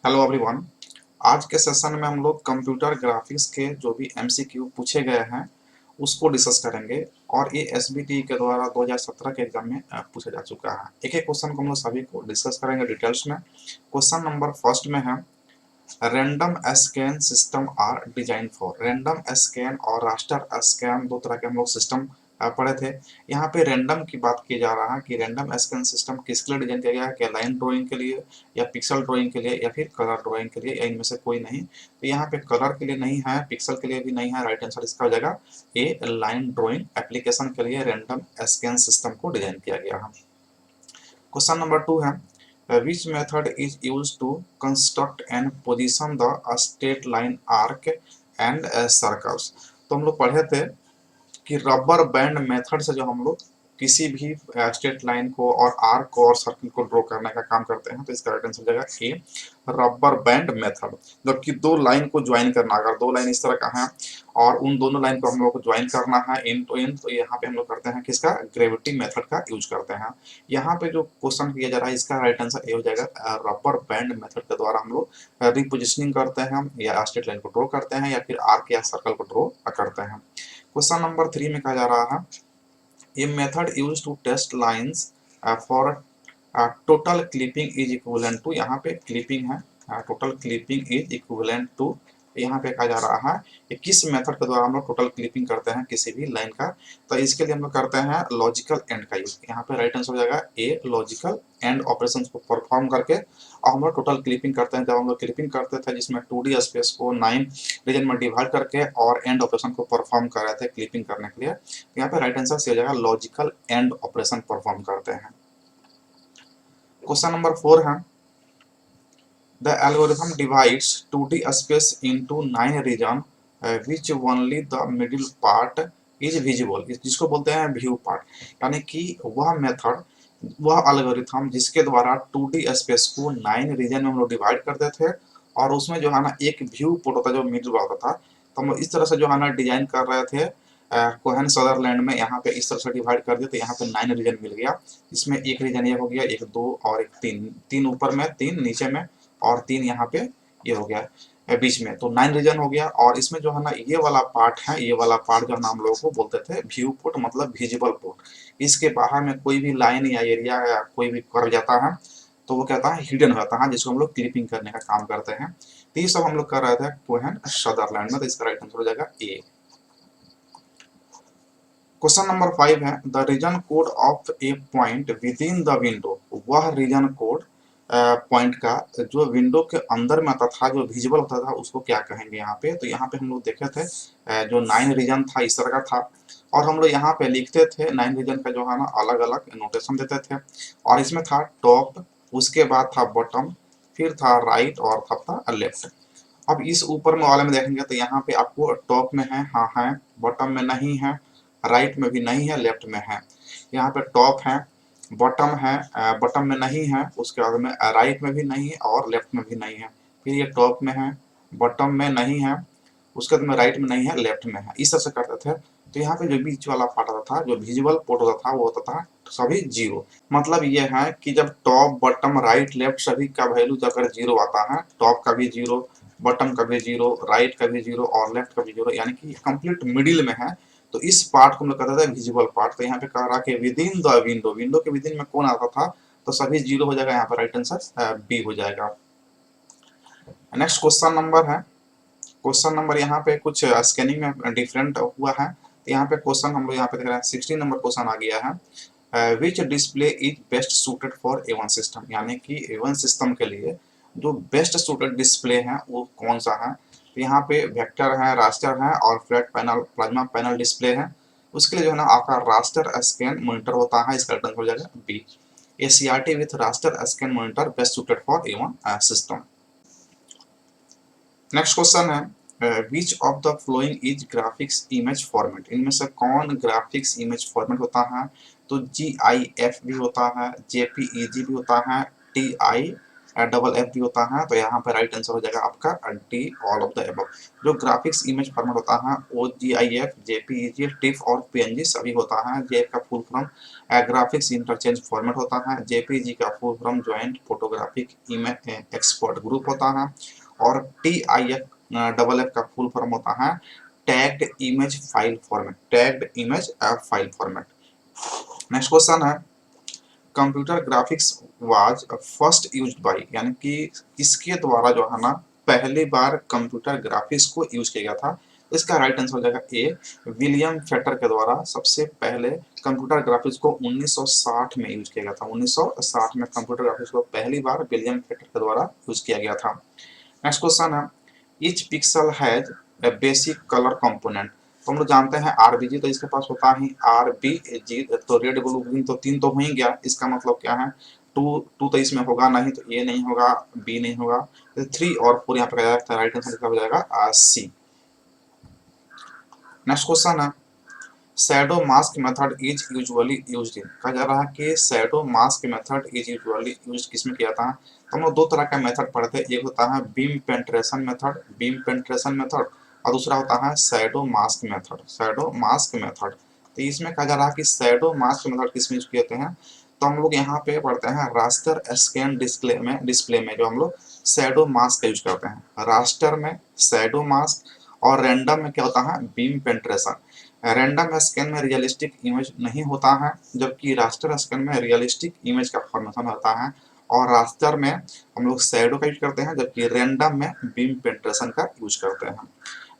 Hello everyone. आज के session में हम लोग कंप्यूटर ग्राफिक्स के जो भी एमसीक्यू पूछे गए हैं उसको डिस्कस करेंगे। और ये एसबीटी के द्वारा 2017 के एग्जाम में पूछा जा चुका है। एक एक क्वेश्चन को हम लोग सभी को डिस्कस करेंगे डिटेल्स में। क्वेश्चन नंबर फर्स्ट में है, random scan system are design for. Random scan और रास्टर स्कैन दो तरह के हम लोग सिस्टम पढ़े थे। यहाँ पे रैंडम की बात की जा रहा है कि रैंडम स्कैन सिस्टम किसके लिए डिजाइन किया गया है, क्या लाइन ड्राइंग के लिए या पिक्सल ड्राइंग के लिए या फिर कलर ड्राइंग के लिए, या इनमें से कोई नहीं। तो यहाँ पे कलर के लिए नहीं है, पिक्सल के लिए भी नहीं है। राइट आंसर इसका हो जाएगा ए, लाइन ड्राइंग एप्लीकेशन के लिए रैंडम स्कैन सिस्टम को डिजाइन किया गया है। क्वेश्चन नंबर टू है, which method is used to construct and position the straight line arc and circles। तो हम लोग पढ़े थे कि रबर बैंड मेथड से जो हम लोग किसी भी स्ट्रेट लाइन को और आर्क को और सर्कल को ड्रॉ करने का काम करते हैं। तो इसका राइट आंसर हो जाएगा ए, रबर बैंड मेथड। जबकि दो लाइन को ज्वाइन करना, अगर दो लाइन इस तरह का है और उन दोनों लाइन को हम लोग को ज्वाइन करना है इन टू इन, तो यहाँ पे हम लोग करते हैं किसका, ग्रेविटी मेथड का यूज करते हैं। यहाँ पे जो क्वेश्चन किया जा रहा है इसका राइट आंसर ए हो जाएगा, रबर बैंड मेथड के द्वारा हम लोग रिपोजिशनिंग करते हैं या स्ट्रेट लाइन को ड्रॉ करते हैं या फिर आर्क या सर्कल को ड्रॉ करते हैं। क्वेश्चन नंबर थ्री में कहा जा रहा है, ये method use to test lines for total clipping is equivalent to. यहाँ पे क्लिपिंग है, total clipping is equivalent to. यहाँ पे कहा जा रहा है कि किस मेथड के द्वारा हम लोग टोटल क्लिपिंग करते हैं किसी भी लाइन का। तो इसके लिए हम लोग करते हैं लॉजिकल एंड का यूज। यहाँ पे राइट आंसर हो जाएगा ए, लॉजिकल एंड ऑपरेशन को परफॉर्म करके और हम लोग टोटल क्लिपिंग करते हैं। जब हम लोग क्लिपिंग करते थे जिसमें 2D स्पेस को 9 रीजन में डिवाइड करके और एंड ऑपरेशन को परफॉर्म कर रहे थे क्लिपिंग करने के लिए। तो यहाँ पे राइट आंसर से हो जाएगा लॉजिकल एंड ऑपरेशन परफॉर्म करते हैं। क्वेश्चन नंबर फोर है, the algorithm divides 2D space into 9 region which only the middle part is visible। जिसको बोलते हैं व्यू पार्ट। यानी कि वह मेथड, वह एल्गोरिथम जिसके द्वारा 2D स्पेस को 9 रीजन में हम लोग डिवाइड करते थे और उसमें जो है ना एक व्यू पोर्ट होता जो मिडिल वाला था। तो हम लोग इस तरह से जो है ना डिजाइन कर रहे थे कोहेन सदरलैंड में। यहाँ पे इस तरह से डिवाइड कर दिया तो यहाँ पे 9 रीजन मिल गया। इसमें एक रीजन ये हो गया, एक दो और एक तीन, तीन ऊपर में, तीन नीचे में और तीन यहाँ पे ये हो गया बीच में। तो 9 रीजन हो गया। और इसमें जो है ना ये वाला पार्ट है, ये वाला पार्ट जो है ना हम लोगों को बोलते थे व्यू पोर्ट, मतलब विजिबल पोर्ट। इसके बाहर में कोई भी लाइन या एरिया या कोई भी कर्व जाता है तो वो कहता है हिडन हो जाता है, जिसको हम लोग क्लिपिंग करने का काम करते हैं। तो ये सब हम लोग कर रहे थे कोहेन सदरलैंड में। तो इसका राइट आंसर हो जाएगा ए। क्वेश्चन नंबर फाइव है, the region code of a point within the window. वह रीजन कोड पॉइंट का जो विंडो के अंदर में आता था, जो विजिबल होता था, उसको क्या कहेंगे यहाँ पे। तो यहाँ पे हम लोग देखे थे जो 9 रीजन था इस तरह का था और हम लोग यहाँ पे लिखते थे 9 रीजन का जो है ना अलग अलग नोटेशन देते थे। और इसमें था टॉप, उसके बाद था बॉटम, फिर था राइट और था लेफ्ट। अब इस ऊपर में वाले में देखेंगे तो यहाँ पे आपको टॉप में है, हाँ है, बॉटम में नहीं है, राइट में भी नहीं है, लेफ्ट में है। यहाँ पे टॉप है, बॉटम है, बॉटम में नहीं है, उसके बाद में राइट में भी नहीं है और लेफ्ट में भी नहीं है। फिर ये टॉप में है, बॉटम में नहीं है, उसके बाद में राइट में नहीं है, लेफ्ट में है। इस तरह से करते थे। तो यहाँ पे जो बीच वाला पार्ट आता था, जो विजिबल पोर्ट होता था, वो होता था सभी जीरो। मतलब ये है कि जब टॉप बॉटम राइट लेफ्ट सभी का वैल्यू अगर जीरो आता है, टॉप का भी जीरो, बॉटम का भी जीरो, राइट का भी जीरो और लेफ्ट का भी जीरो, यानी कि कंप्लीट मिडिल में है, तो इस पार्ट को हम लोग कहते थे विजिबल पार्ट। तो यहाँ पे कह रहा कि with in the window, window के विद इन में कौन आता था, तो सभी जीरो हो जाएगा। यहाँ पर राइट आंसर बी हो जाएगा। नेक्स्ट क्वेश्चन नंबर है, क्वेश्चन नंबर यहाँ पे कुछ स्कैनिंग में डिफरेंट हुआ है। तो यहाँ पे क्वेश्चन हम लोग यहाँ पे देख रहे हैं 16 नंबर क्वेश्चन आ गया है, विच display is best suited for A1 system. यानी कि A1 सिस्टम के लिए जो बेस्ट सूटेड डिस्प्ले है वो कौन सा है। तो यहाँ पे वेक्टर है, रास्टर है और flat panel plasma panel display है। उसके लिए जो है ना आपका रास्टर स्कैन मॉनिटर होता है। इसका आंसर हो जाएगा B, ACRT with raster scan monitor best suited for A1 system. Next question है, which of the following is graphics image format. इनमें से कौन ग्राफिक्स इमेज फॉर्मेट होता है। तो GIF भी होता है, JPEG भी होता है, TIFF डबल एफ भी होता है, तो यहाँ पे राइट आंसर हो जाएगा आपका D, all of the above. जो ग्राफिक्स इमेज फॉर्मेट होता है वो GIF, JPEG, टिफ और PNG सभी होता है। JIF का full form graphics interchange format होता है। JPEG का full form joint photographic image export group होता है। और TIF डबल एफ का फुल फॉर्म होता है tagged image file format, tagged image file format. Next question है computer graphics was first used bye, यानी कि किसके द्वारा जो है ना पहली बार कंप्यूटर ग्राफिक्स को यूज किया गया था। इसका राइट आंसर हो जाएगा ए, विलियम फेटर के द्वारा सबसे पहले कंप्यूटर ग्राफिक्स को 1960 में यूज किया गया था। 1960 में कंप्यूटर ग्राफिक्स को पहली बार विलियम फेटर के द्वारा यूज किया गया था। नेक्स्ट क्वेश्चन है each pixel has a basic colour component. तो हम लोग जानते हैं आरबीजी, तो इसके पास होता है आरबीजी, तो रेड ब्लू ग्रीन, तो तीन तो हो ही गया। इसका मतलब क्या है टू, टू तो इसमें होगा नहीं, तो ए नहीं होगा, बी नहीं होगा, तो 3 और 4 यहाँ पे जाएगा, राइट आंसर हो जाएगा सी। नेक्स्ट क्वेश्चन है shadow mask method is usually used in. कहा जा रहा है कि shadow mask method is usually used किसमें किया था। तो हम लोग दो तरह का मेथड पढ़ते हैं, एक होता है beam penetration method, beam penetration method, और दूसरा होता है shadow mask method, shadow mask method. तो इसमें कहा जा रहा है कि शैडो मास्क मेथड किसमें यूज किए हैं, तो हम लोग यहाँ पे पढ़ते हैं रास्टर स्कैन डिस्प्ले में जो हम लोग शैडो मास्क का यूज करते हैं। रास्टर में शैडो मास्क और रैंडम में क्या होता है बीम पेंट्रेशन। रैंडम स्कैन में रियलिस्टिक इमेज नहीं होता है, जबकि रास्टर स्कैन में रियलिस्टिक इमेज का फॉर्मेशन होता है। और रास्टर में हम लोग शैडो का यूज करते हैं, जबकि रैंडम में बीम पेंट्रेशन का यूज करते हैं।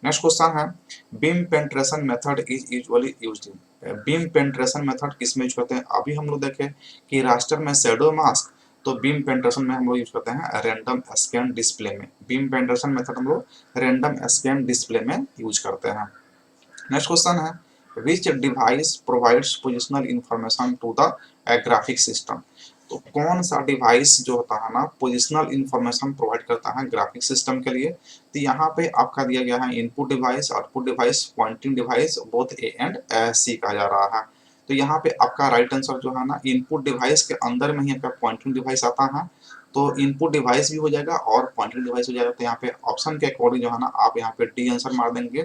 नेक्स्ट क्वेश्चन है beam penetration method is usually used in. Beam penetration method किस में यूज करते हैं, अभी हम लोग देखें कि रास्टर में शैडो मास्क, तो बीम पेंट्रेशन में हम लोग यूज करते हैं रैंडम स्कैन डिस्प्ले में। बीम पेंट्रेशन मेथड हम लोग रैंडम स्कैन डिस्प्ले में यूज करते हैं। नेक्स्ट क्वेश्चन है which device provides positional information to the graphic system. तो कौन सा डिवाइस जो होता है ना पोजिशनल इंफॉर्मेशन प्रोवाइड करता है ग्राफिक सिस्टम के लिए। तो यहाँ पे आपका दिया गया है input device, output device, pointing device, both A and C कहा जा रहा है। तो यहाँ पे आपका राइट आंसर जो है ना इनपुट डिवाइस के अंदर में ही आपका पॉइंटिंग डिवाइस आता है, तो इनपुट डिवाइस भी हो जाएगा और पॉइंटिंग डिवाइस हो जाएगा। तो यहाँ पे ऑप्शन के अकॉर्डिंग जो है ना आप यहाँ पे डी आंसर मार देंगे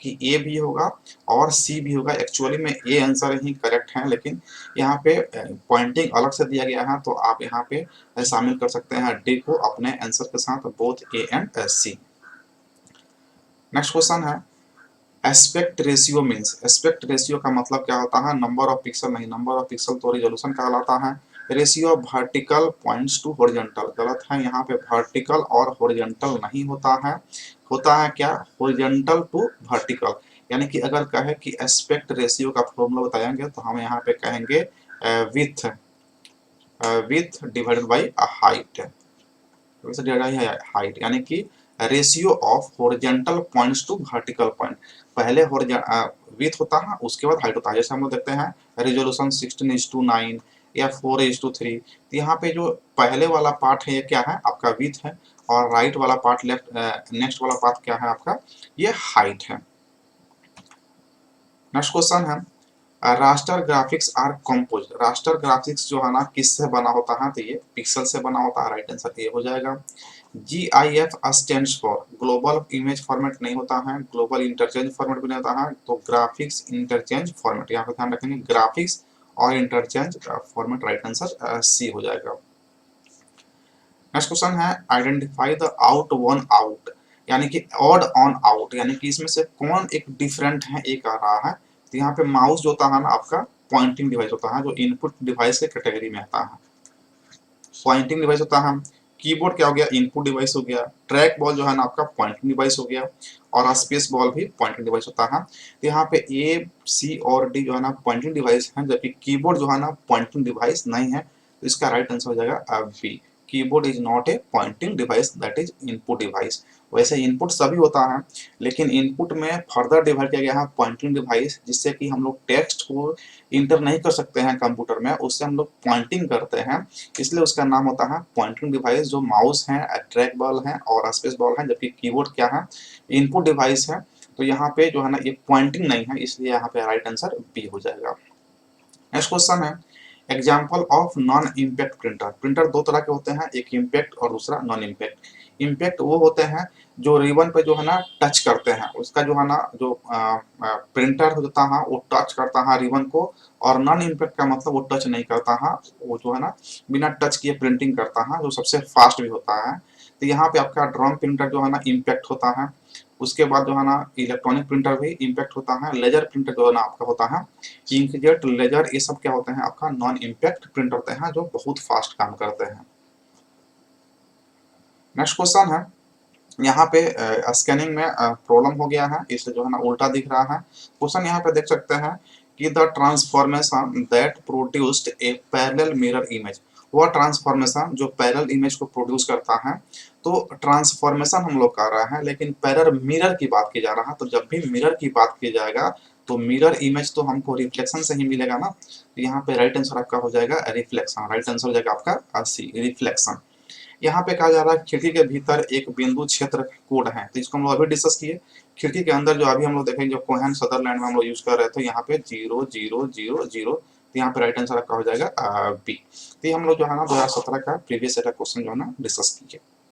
कि ए भी होगा और सी भी होगा। एक्चुअली में ए आंसर ही करेक्ट है, लेकिन यहाँ पे पॉइंटिंग अलग से दिया गया है, तो आप यहाँ पे शामिल कर सकते हैं डी को अपने आंसर के साथ, both A and C. Next question है aspect ratio means. Aspect ratio का मतलब क्या होता है, नंबर ऑफ पिक्सल नहीं, नंबर ऑफ पिक्सल तो रिजोल्यूशन कहलाता है। Ratio of vertical points to horizontal, गलत है, यहाँ पे वर्टिकल और हॉरिजॉन्टल नहीं होता है, होता है क्या हॉरिजॉन्टल टू वर्टिकल। यानी कि अगर कहे कि एस्पेक्ट रेशियो का फॉर्मूला बताएंगे तो हम यहाँ पे कहेंगे width width divided by height, height, यानी कि ratio of horizontal points to vertical point. पहले विथ होता है उसके बाद हाइट होता है। जैसे हम लोग देखते हैं रिजोल्यूशन 16:9 या 4:3। तो यहाँ पे जो पहले वाला पार्ट है ये क्या है आपका विथ है, और राइट वाला पार्ट नेक्स्ट वाला पार्ट क्या है आपका ये हाइट है। नेक्स्ट क्वेश्चन है raster graphics are compose. Raster graphics जो है ना किससे बना होता है, तो ये पिक्सल से बना होता है, राइट आंसर ये हो जाएगा। GIF stands for global image format नहीं होता है, ग्लोबल इंटरचेंज फॉर्मेट भी नहीं होता है, तो ग्राफिक्स इंटरचेंज फॉर्मेट, यहाँ पे ध्यान रखेंगे ग्राफिक्स और interchange format, right answer C हो जाएगा। नेक्स्ट क्वेश्चन है identify the out one out, यानी कि ऑड ऑन आउट, यानी कि इसमें से कौन एक डिफरेंट है एक आ रहा है। तो यहाँ पे माउस जो होता है ना आपका पॉइंटिंग डिवाइस होता है, जो इनपुट डिवाइस के कैटेगरी में आता है, पॉइंटिंग डिवाइस होता है। कीबोर्ड क्या हो गया इनपुट डिवाइस हो गया, ट्रैक बॉल जो है ना आपका पॉइंटिंग डिवाइस हो गया, और स्पेस बॉल भी पॉइंटिंग डिवाइस होता है। तो यहाँ पे ए सी और डी जो है ना पॉइंटिंग डिवाइस है, जबकि कीबोर्ड जो है ना पॉइंटिंग डिवाइस नहीं है, तो इसका राइट आंसर हो जाएगा B, keyboard is not a pointing device that is input device. वैसे इनपुट सभी होता है, लेकिन इनपुट में फर्दर डिवाइड किया गया है पॉइंटिंग डिवाइस, जिससे कि हम लोग टेक्स्ट को इंटर नहीं कर सकते हैं कंप्यूटर में, उससे हम लोग पॉइंटिंग करते हैं, इसलिए उसका नाम होता है पॉइंटिंग डिवाइस। जो माउस है ट्रैक बॉल है और स्पेस बॉल है, जबकि कीबोर्ड क्या है इनपुट डिवाइस है। तो यहाँ पे जो है ना ये पॉइंटिंग नहीं है, इसलिए यहाँ पे राइट आंसर बी हो जाएगा। नेक्स्ट क्वेश्चन है example of non impact printer. Printer दो तरह के होते हैं, एक इम्पैक्ट और दूसरा नॉन इम्पैक्ट। इम्पैक्ट वो होते हैं जो रिबन पे जो है ना टच करते हैं, उसका जो है ना जो प्रिंटर होता है वो टच करता है रिबन को, और नॉन इम्पैक्ट का मतलब वो टच नहीं करता है, वो जो है ना बिना टच किए प्रिंटिंग करता है, जो सबसे फास्ट भी होता है। तो यहाँ पे आपका ड्रम प्रिंटर जो है ना इम्पैक्ट होता है। उसके बाद जो है ना इलेक्ट्रॉनिक प्रिंटर भी इम्पैक्ट होता है। लेजर प्रिंटर जो है ना आपका होता है इंकजेट, लेजर, ये सब क्या होते हैं आपका नॉन इम्पैक्ट प्रिंटर होते हैं जो बहुत फास्ट काम करते हैं। नेक्स्ट क्वेश्चन है, यहाँ पे स्कैनिंग में प्रॉब्लम हो गया है, इसलिए जो है ना उल्टा दिख रहा है। क्वेश्चन यहाँ पे देख सकते हैं कि the transformation that produced a parallel mirror image, वह ट्रांसफॉर्मेशन जो पैरेलल इमेज को प्रोड्यूस करता है। तो ट्रांसफॉर्मेशन हम लोग कर रहे हैं, लेकिन पैरेलल मिरर की बात की जा रहा है। तो जब भी मिरर की बात की जाएगा तो मिरर इमेज तो हमको रिफ्लेक्शन से ही मिलेगा ना। तो यहाँ पे राइट आंसर आपका हो जाएगा रिफ्लेक्शन। राइट आंसर हो जाएगा आपका सी, रिफ्लेक्शन। यहाँ पे कहा जा रहा है खिड़की के भीतर एक बिंदु क्षेत्र कोड है, तो इसको हम लोग अभी डिस्कस किए। खिड़की के अंदर जो अभी हम लोग देखेंगे, जो कोहेन सदरलैंड में हम लोग यूज कर रहे थे, यहाँ पे 0 0 0 0, तो यहाँ पे राइट आंसर आपका हो जाएगा बी। तो ये हम लोग जो है ना 2017 का प्रीवियस ईयर का क्वेश्चन जो है ना डिस्कस किए।